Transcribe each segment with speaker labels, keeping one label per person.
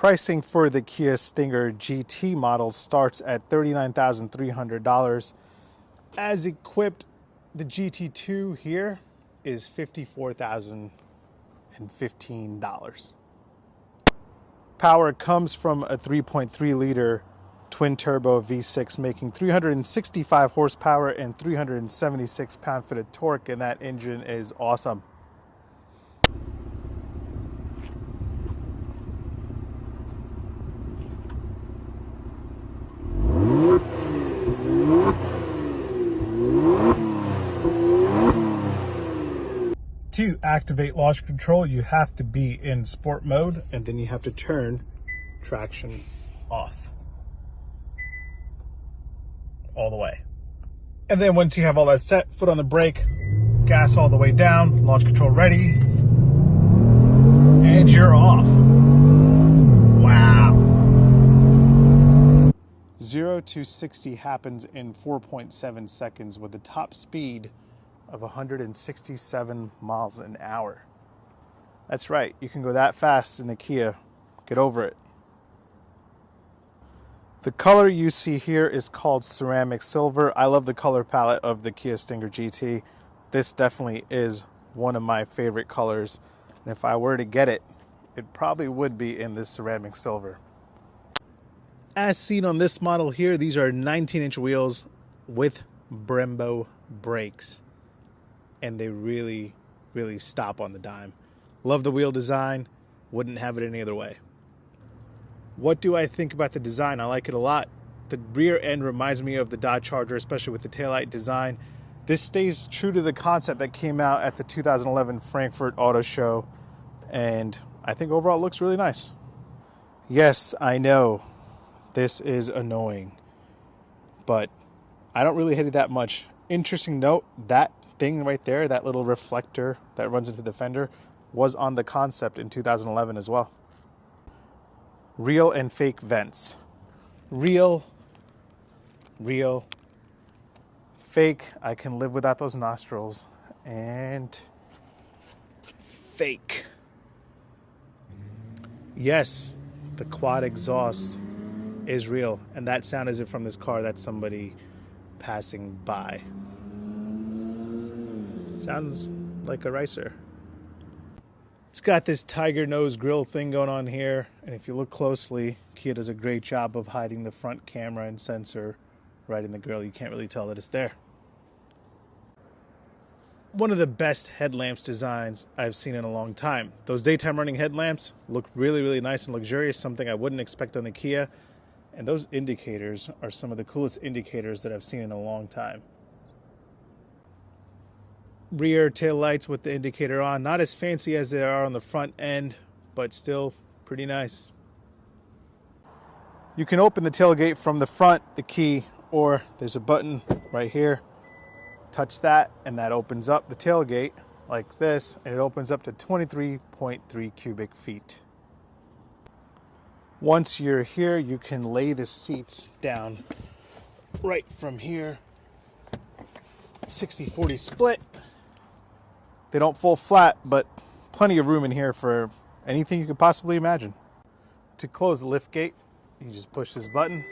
Speaker 1: Pricing for the Kia Stinger GT model starts at $39,300. As equipped, the GT2 here is $54,015. Power comes from a 3.3 liter twin turbo V6 making 365 horsepower and 376 pound-feet of torque, and that engine is awesome. To activate launch control, you have to be in sport mode, and then you have to turn traction off all the way. And then once you have all that set, foot on the brake, gas all the way down, launch control ready, and you're off. Wow. 0 to 60 happens in 4.7 seconds with a top speed of 167 miles an hour. That's right, you can go that fast in the Kia. Get over it. The color you see here is called ceramic silver. I love the color palette of the Kia Stinger GT. This definitely is one of my favorite colors, and if I were to get it, it probably would be in this ceramic silver. As seen on this model here, these are 19-inch wheels with Brembo brakes, and they really stop on the dime. Love the wheel design, wouldn't have it any other way. What do I think about the design? I like it a lot. The rear end reminds me of the Dodge Charger, especially with the taillight design. This stays true to the concept that came out at the 2011 Frankfurt Auto Show, and I think overall it looks really nice. Yes, I know this is annoying, but I don't really hate it that much. Interesting note, that thing right there, that little reflector that runs into the fender, was on the concept in 2011 as well. Real and fake vents. Real, fake, I can live without those nostrils. And fake. Yes, the quad exhaust is real, and that sound isn't from this car, that's somebody passing by. Sounds like a racer. It's got this tiger nose grill thing going on here, and if you look closely, Kia does a great job of hiding the front camera and sensor right in the grill. You can't really tell that it's there. One of the best headlamps designs I've seen in a long time. Those daytime running headlamps look really nice and luxurious, something I wouldn't expect on the Kia, and those indicators are some of the coolest indicators that I've seen in a long time. Rear tail lights with the indicator on, not as fancy as they are on the front end, but still pretty nice. You can open the tailgate from the front, the key, or there's a button right here. Touch that and that opens up the tailgate like this, and it opens up to 23.3 cubic feet. Once you're here, you can lay the seats down right from here. 60-40 split. They don't fold flat, but plenty of room in here for anything you could possibly imagine. To close the lift gate, you just push this button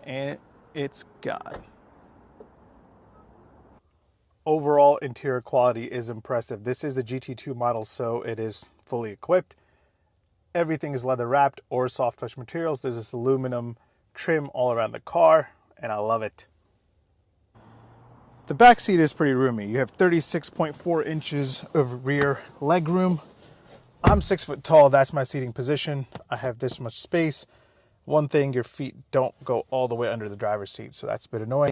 Speaker 1: and it's gone. Overall interior quality is impressive. This is the GT2 model, so it is fully equipped. Everything is leather wrapped or soft touch materials. There's this aluminum trim all around the car, and I love it. The back seat is pretty roomy. You have 36.4 inches of rear leg room. I'm 6 foot tall, that's my seating position. I have this much space. One thing, your feet don't go all the way under the driver's seat, so that's a bit annoying.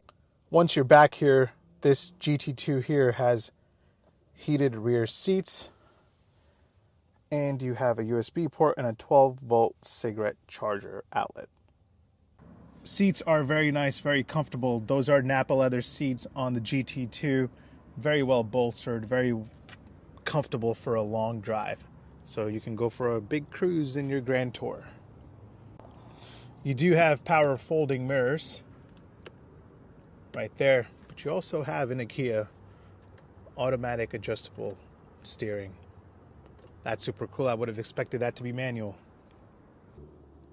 Speaker 1: Once you're back here, this GT2 here has heated rear seats, and you have a USB port and a 12-volt cigarette charger outlet. Seats are very nice, very comfortable. Those are Nappa leather seats on the GT2. Very well bolstered, very comfortable for a long drive. So you can go for a big cruise in your Grand Tour. You do have power folding mirrors right there, but you also have in a Kia automatic adjustable steering. That's super cool. I would have expected that to be manual.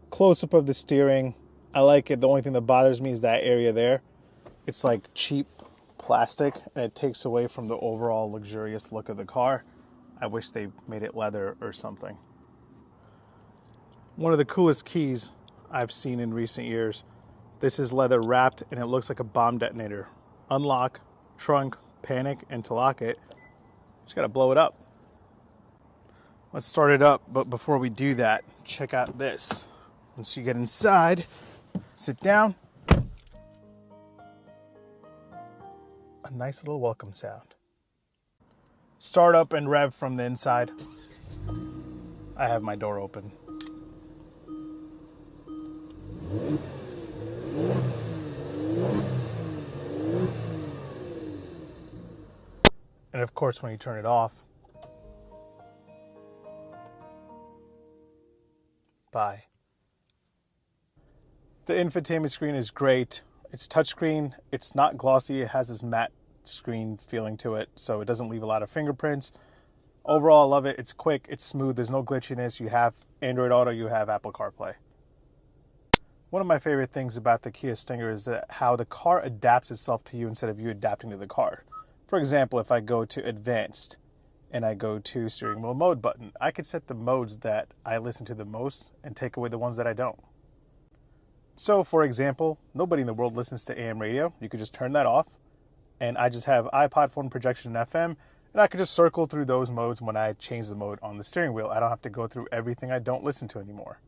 Speaker 1: Close-up of the steering. I like it. The only thing that bothers me is that area there. It's like cheap plastic, and it takes away from the overall luxurious look of the car. I wish they made it leather or something. One of the coolest keys I've seen in recent years. This is leather wrapped, and it looks like a bomb detonator. Unlock, trunk, panic, and to lock it, just gotta blow it up. Let's start it up, but before we do that, check out this. Once you get inside, sit down. A nice little welcome sound. Start up and rev from the inside. I have my door open. And of course, when you turn it off, bye. The infotainment screen is great. It's touchscreen. It's not glossy. It has this matte screen feeling to it, so it doesn't leave a lot of fingerprints. Overall, I love it. It's quick. It's smooth. There's no glitchiness. You have Android Auto. You have Apple CarPlay. One of my favorite things about the Kia Stinger is that how the car adapts itself to you instead of you adapting to the car. For example, if I go to Advanced and I go to Steering Wheel Mode button, I could set the modes that I listen to the most and take away the ones that I don't. So, for example, nobody in the world listens to AM radio. You could just turn that off, and I just have iPod phone projection and FM, and I could just circle through those modes when I change the mode on the steering wheel. I don't have to go through everything I don't listen to anymore.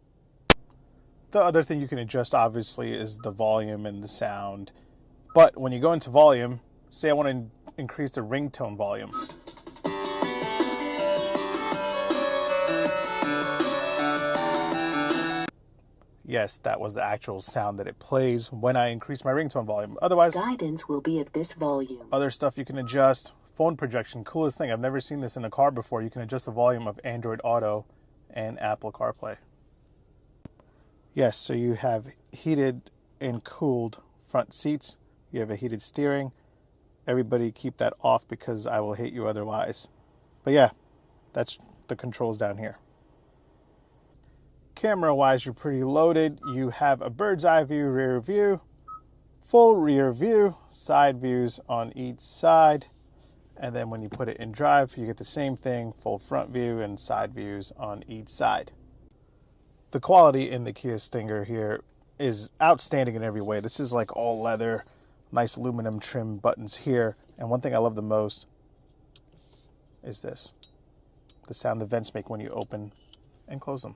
Speaker 1: The other thing you can adjust, obviously, is the volume and the sound. But when you go into volume, say I want to increase the ringtone volume. Yes, that was the actual sound that it plays when I increase my ringtone volume. Otherwise,
Speaker 2: guidance will be at this volume.
Speaker 1: Other stuff you can adjust. Phone projection, coolest thing. I've never seen this in a car before. You can adjust the volume of Android Auto and Apple CarPlay. Yes, so you have heated and cooled front seats. You have a heated steering. Everybody keep that off because I will hate you otherwise. But yeah, that's the controls down here. Camera-wise, you're pretty loaded. You have a bird's eye view, rear view, full rear view, side views on each side. And then when you put it in drive, you get the same thing, full front view and side views on each side. The quality in the Kia Stinger here is outstanding in every way. This is like all leather, nice aluminum trim buttons here. And one thing I love the most is this, the sound the vents make when you open and close them.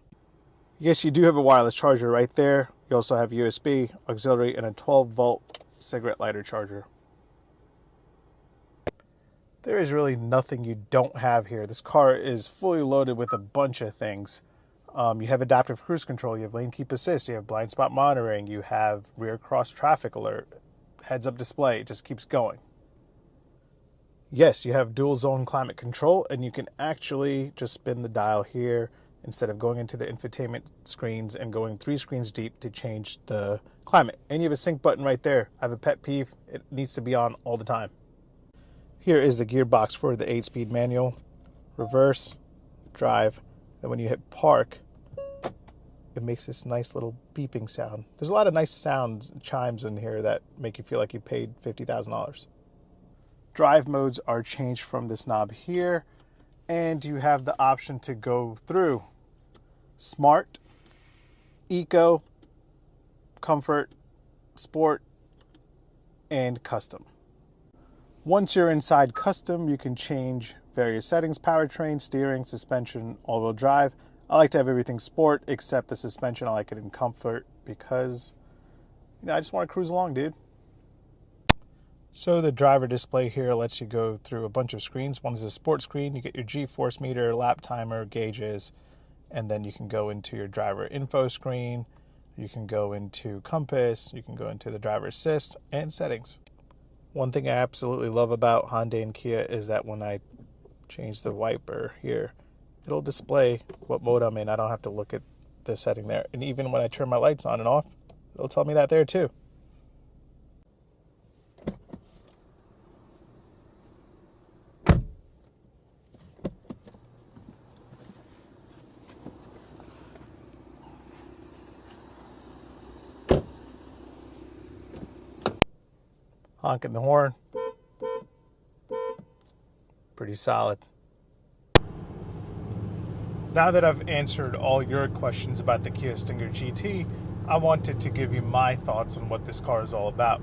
Speaker 1: Yes, you do have a wireless charger right there. You also have USB, auxiliary, and a 12-volt cigarette lighter charger. There is really nothing you don't have here. This car is fully loaded with a bunch of things. You have adaptive cruise control, you have lane keep assist, you have blind spot monitoring, you have rear cross traffic alert, heads-up display, it just keeps going. Yes, you have dual zone climate control, and you can actually just spin the dial here instead of going into the infotainment screens and going 3 screens deep to change the climate. And you have a sync button right there. I have a pet peeve. It needs to be on all the time. Here is the gearbox for the 8-speed manual. Reverse, drive. Then when you hit park, it makes this nice little beeping sound. There's a lot of nice sounds, chimes in here that make you feel like you paid $50,000. Drive modes are changed from this knob here. And you have the option to go through Smart, Eco, Comfort, Sport, and Custom. Once you're inside Custom, you can change various settings, powertrain, steering, suspension, all-wheel drive. I like to have everything Sport except the suspension. I like it in Comfort because, I just want to cruise along, dude. So the driver display here lets you go through a bunch of screens. One is a sports screen. You get your G-force meter, lap timer, gauges, and then you can go into your driver info screen. You can go into compass. You can go into the driver assist and settings. One thing I absolutely love about Hyundai and Kia is that when I change the wiper here, it'll display what mode I'm in. I don't have to look at the setting there. And even when I turn my lights on and off, it'll tell me that there too. Honking the horn. Pretty solid. Now that I've answered all your questions about the Kia Stinger GT, I wanted to give you my thoughts on what this car is all about.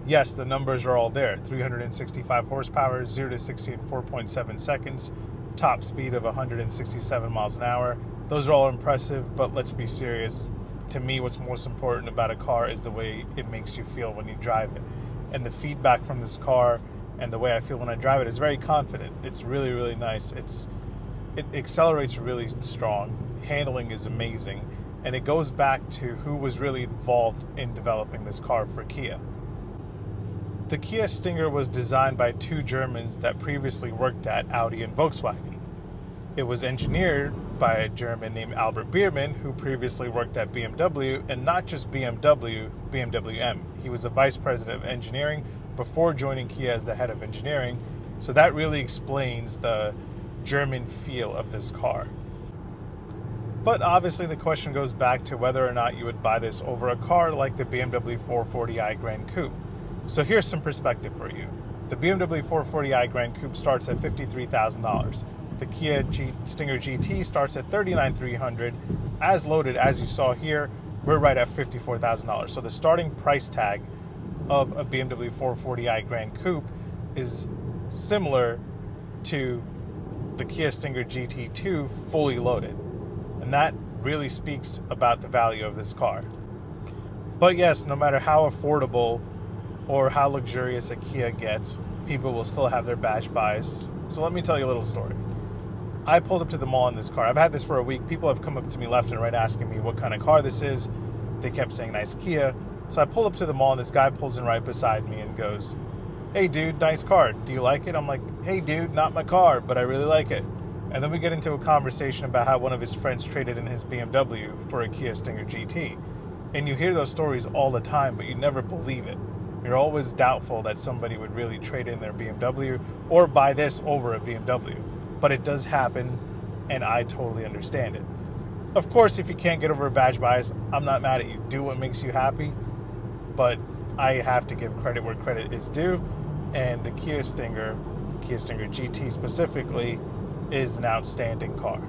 Speaker 1: Yes, the numbers are all there. 365 horsepower, 0 to 60 in 4.7 seconds, top speed of 167 miles an hour. Those are all impressive, but let's be serious. To me, what's most important about a car is the way it makes you feel when you drive it. And the feedback from this car and the way I feel when I drive it is very confident. It's really, really nice. It accelerates really strong. Handling is amazing. And it goes back to who was really involved in developing this car for Kia. The Kia Stinger was designed by two Germans that previously worked at Audi and Volkswagen. It was engineered by a German named Albert Biermann, who previously worked at BMW, and not just BMW, BMW M. He was the vice president of engineering before joining Kia as the head of engineering. So that really explains the German feel of this car. But obviously the question goes back to whether or not you would buy this over a car like the BMW 440i Grand Coupe. So here's some perspective for you. The BMW 440i Grand Coupe starts at $53,000. The Kia Stinger GT starts at $39,300. As loaded, as you saw here, we're right at $54,000. So the starting price tag of a BMW 440i Grand Coupe is similar to the Kia Stinger GT2 fully loaded. And that really speaks about the value of this car. But yes, no matter how affordable or how luxurious a Kia gets, people will still have their badge buys. So let me tell you a little story. I pulled up to the mall in this car. I've had this for a week. People have come up to me left and right asking me what kind of car this is. They kept saying nice Kia. So I pull up to the mall and this guy pulls in right beside me and goes, "Hey dude, nice car. Do you like it?" I'm like, "Hey dude, not my car, but I really like it." And then we get into a conversation about how one of his friends traded in his BMW for a Kia Stinger GT. And you hear those stories all the time, but you never believe it. You're always doubtful that somebody would really trade in their BMW or buy this over a BMW. But it does happen, and I totally understand it. Of course, if you can't get over a badge bias, I'm not mad at you. Do what makes you happy, but I have to give credit where credit is due, and the Kia Stinger GT specifically, is an outstanding car.